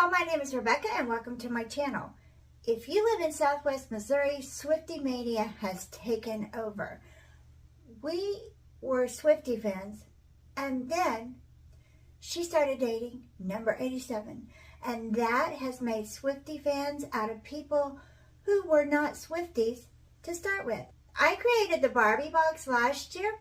y'all, my name is Rebecca and welcome to my channel. If you live in Southwest Missouri, Swiftie mania has taken over. We were Swiftie fans, and then she started dating number 87, and that has made Swiftie fans out of people who were not Swifties to start with. I created the Barbie box last year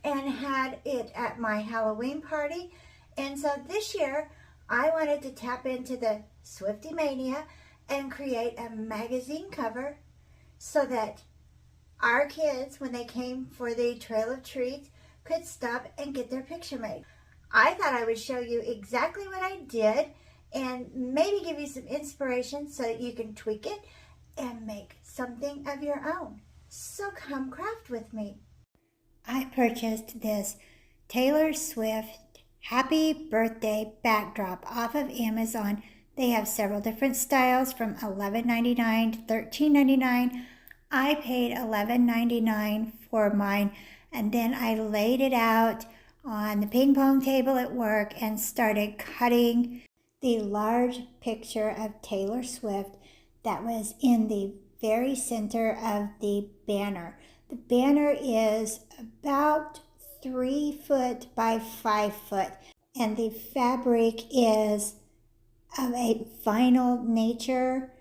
and had it at my Halloween party, and so this year I wanted to tap into the Swiftie mania and create a magazine cover so that our kids, when they came for the Trail of Treats, could stop and get their picture made. I thought I would show you exactly what I did and maybe give you some inspiration so that you can tweak it and make something of your own. So come craft with me. I purchased this Taylor Swift Happy Birthday backdrop off of Amazon. They have several different styles from $11.99 to $13.99. I paid $11.99 for mine, and then I laid it out on the ping pong table at work and started cutting the large picture of Taylor Swift that was in the very center of the banner. The banner is about 3 foot by 5 foot, and the fabric is of a vinyl nature,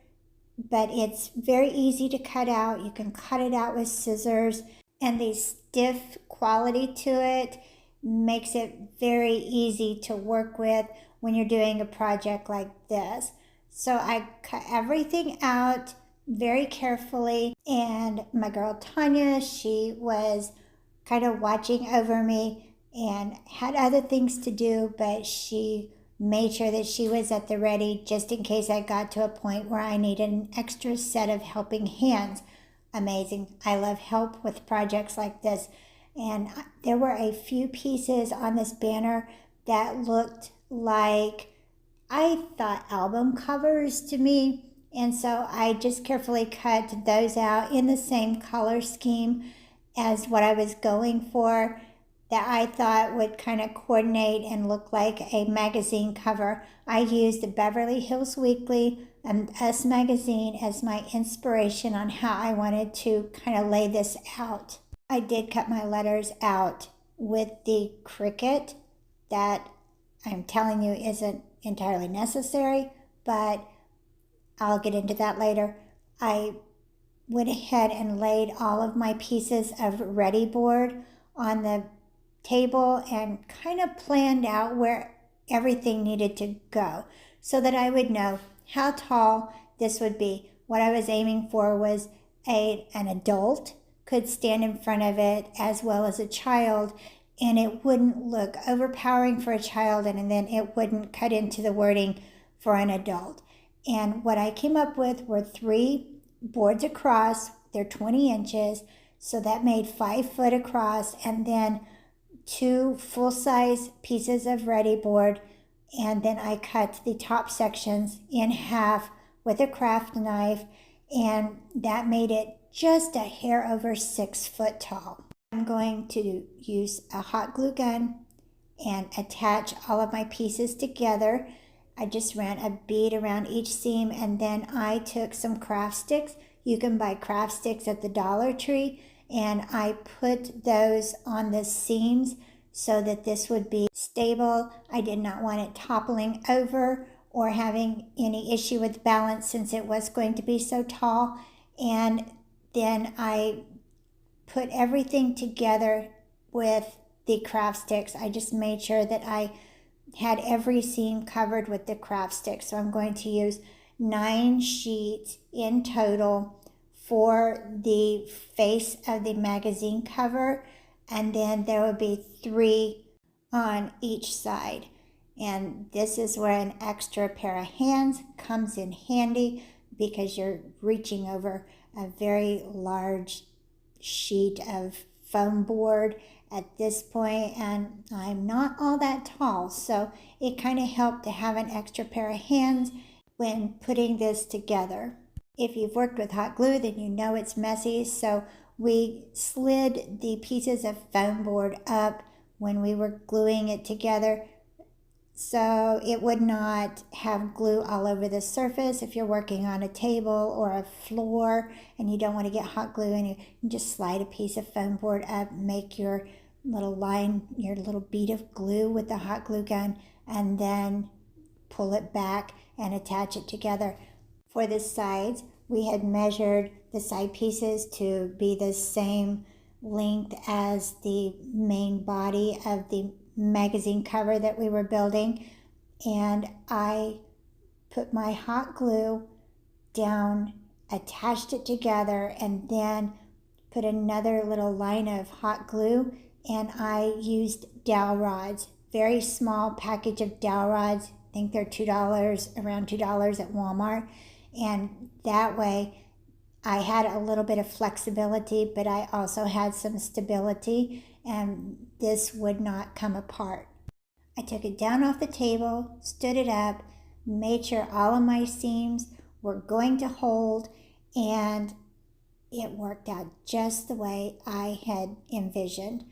but it's very easy to cut out. You can cut it out with scissors, and the stiff quality to it makes it very easy to work with when you're doing a project like this. So I cut everything out very carefully, and my girl Tanya, she was kind of watching over me and had other things to do, but she made sure that she was at the ready just in case I got to a point where I needed an extra set of helping hands. Amazing. I love help with projects like this. And there were a few pieces on this banner that looked like, I thought, album covers to me. And so I just carefully cut those out in the same color scheme as what I was going for, that I thought would kind of coordinate and look like a magazine cover. I used the Beverly Hills Weekly and Us magazine as my inspiration on how I wanted to kind of lay this out. I did cut my letters out with the Cricut that I'm telling you isn't entirely necessary, but I'll get into that later. I went ahead and laid all of my pieces of ready board on the table and kind of planned out where everything needed to go so that I would know how tall this would be. What I was aiming for was an adult could stand in front of it as well as a child, and it wouldn't look overpowering for a child, and then it wouldn't cut into the wording for an adult. And what I came up with were 3 boards across. They're 20 inches, so that made 5 foot across, and then 2 full-size pieces of ready board, and then I cut the top sections in half with a craft knife, and that made it just a hair over 6 foot tall. I'm going to use a hot glue gun and attach all of my pieces together. I just ran a bead around each seam, and then I took some craft sticks. You can buy craft sticks at the Dollar Tree, and I put those on the seams so that this would be stable. I did not want it toppling over or having any issue with balance since it was going to be so tall. And then I put everything together with the craft sticks. I just made sure that I had every seam covered with the craft sticks. So I'm going to use 9 sheets in total for the face of the magazine cover, and then there will be 3 on each side. And this is where an extra pair of hands comes in handy because you're reaching over a very large sheet of foam board at this point, and I'm not all that tall, so it kind of helped to have an extra pair of hands when putting this together. If you've worked with hot glue, then you know it's messy, so we slid the pieces of foam board up when we were gluing it together so it would not have glue all over the surface. If you're working on a table or a floor and you don't want to get hot glue in, you just slide a piece of foam board up, make your little line, your little bead of glue with the hot glue gun, and then pull it back and attach it together. For the sides, we had measured the side pieces to be the same length as the main body of the magazine cover that we were building, and I put my hot glue down, attached it together, and then put another little line of hot glue, and I used dowel rods, very small package of dowel rods. I think they're $2, around $2 at Walmart, and that way I had a little bit of flexibility, but I also had some stability, and this would not come apart. I took it down off the table, stood it up, made sure all of my seams were going to hold, and it worked out just the way I had envisioned.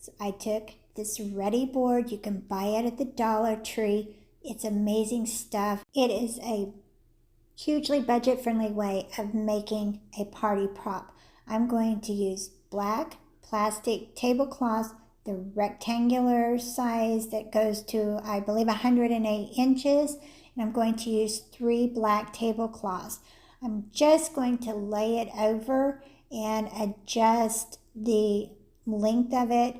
So I took this ready board. You can buy it at the Dollar Tree. It's amazing stuff. It is a hugely budget-friendly way of making a party prop. I'm going to use black plastic tablecloths, the rectangular size that goes to, I believe, 108 inches, and I'm going to use 3 black tablecloths. I'm just going to lay it over and adjust the length of it,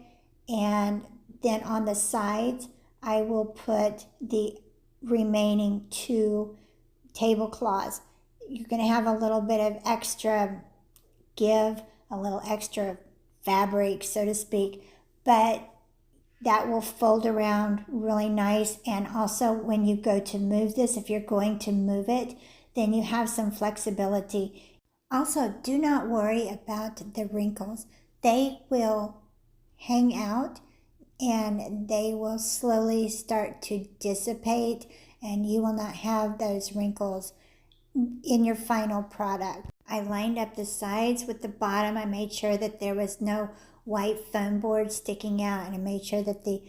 and then on the sides I will put the remaining 2 tablecloths. You're going to have a little bit of extra give, a little extra fabric, so to speak, but that will fold around really nice. And also when you go to move this, if you're going to move it, then you have some flexibility. Also, do not worry about the wrinkles. They will hang out and they will slowly start to dissipate, and you will not have those wrinkles in your final product. I lined up the sides with the bottom. I made sure that there was no white foam board sticking out, and I made sure that the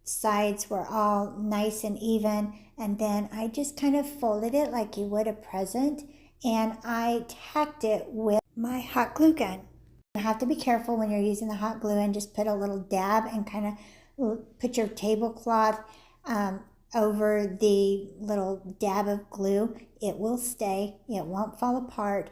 sides were all nice and even, and then I just kind of folded it like you would a present, and I tacked it with my hot glue gun. You have to be careful when you're using the hot glue, and just put a little dab and kind of put your tablecloth over the little dab of glue. It will stay, it won't fall apart.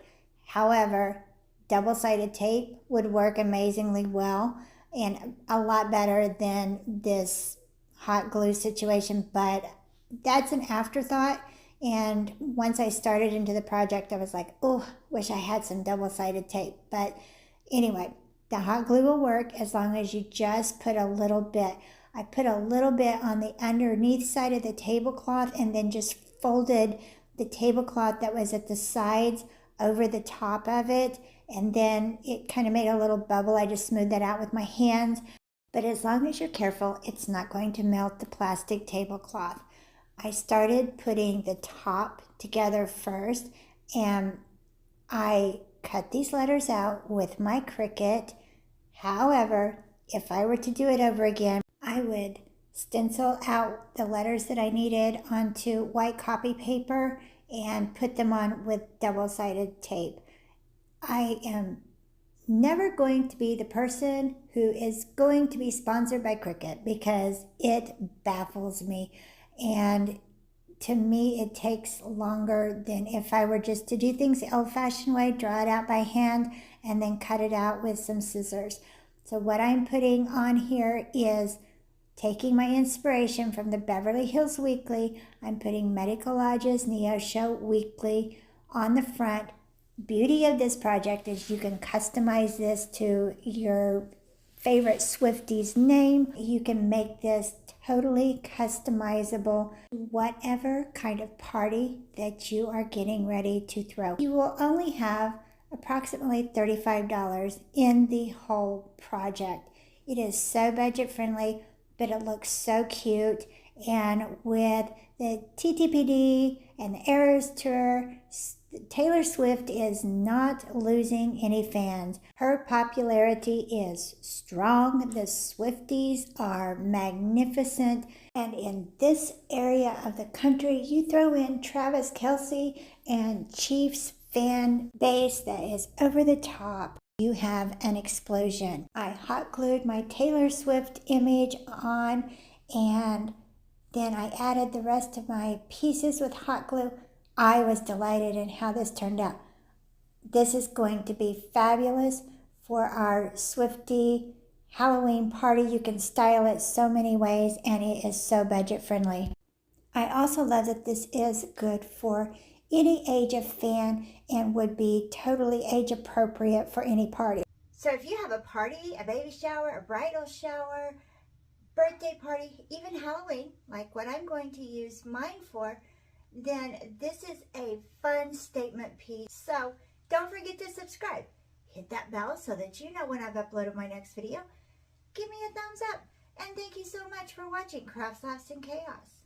However, double-sided tape would work amazingly well and a lot better than this hot glue situation, but that's an afterthought. And once I started into the project, I was like, oh, wish I had some double-sided tape. But anyway, the hot glue will work as long as you just put a little bit. I put a little bit on the underneath side of the tablecloth, and then just folded the tablecloth that was at the sides over the top of it, and then it kind of made a little bubble. I just smoothed that out with my hands. But as long as you're careful, it's not going to melt the plastic tablecloth. I started putting the top together first, and I cut these letters out with my Cricut. However, if I were to do it over again, I would stencil out the letters that I needed onto white copy paper and put them on with double-sided tape. I am never going to be the person who is going to be sponsored by Cricut, because it baffles me, and to me it takes longer than if I were just to do things the old-fashioned way, draw it out by hand and then cut it out with some scissors. So what I'm putting on here is taking my inspiration from the Beverly Hills Weekly. I'm putting Medi Collage's Neo Show Weekly on the front. Beauty of this project is you can customize this to your favorite Swiftie's name. You can make this totally customizable, whatever kind of party that you are getting ready to throw. You will only have approximately $35 in the whole project. It is so budget friendly, but it looks so cute. And with the TTPD and the Eras Tour, Taylor Swift is not losing any fans. Her popularity is strong. The Swifties are magnificent. And in this area of the country, you throw in Travis Kelce and Chiefs fan base that is over the top. You have an explosion. I hot glued my Taylor Swift image on, and then I added the rest of my pieces with hot glue. I was delighted in how this turned out. This is going to be fabulous for our Swiftie Halloween party. You can style it so many ways, and it is so budget friendly. I also love that this is good for any age of fan and would be totally age appropriate for any party. So if you have a party, a baby shower, a bridal shower, birthday party, even Halloween, like what I'm going to use mine for, then this is a fun statement piece. So don't forget to subscribe. Hit that bell so that you know when I've uploaded my next video. Give me a thumbs up. And thank you so much for watching Crafts, Laughs, and Chaos.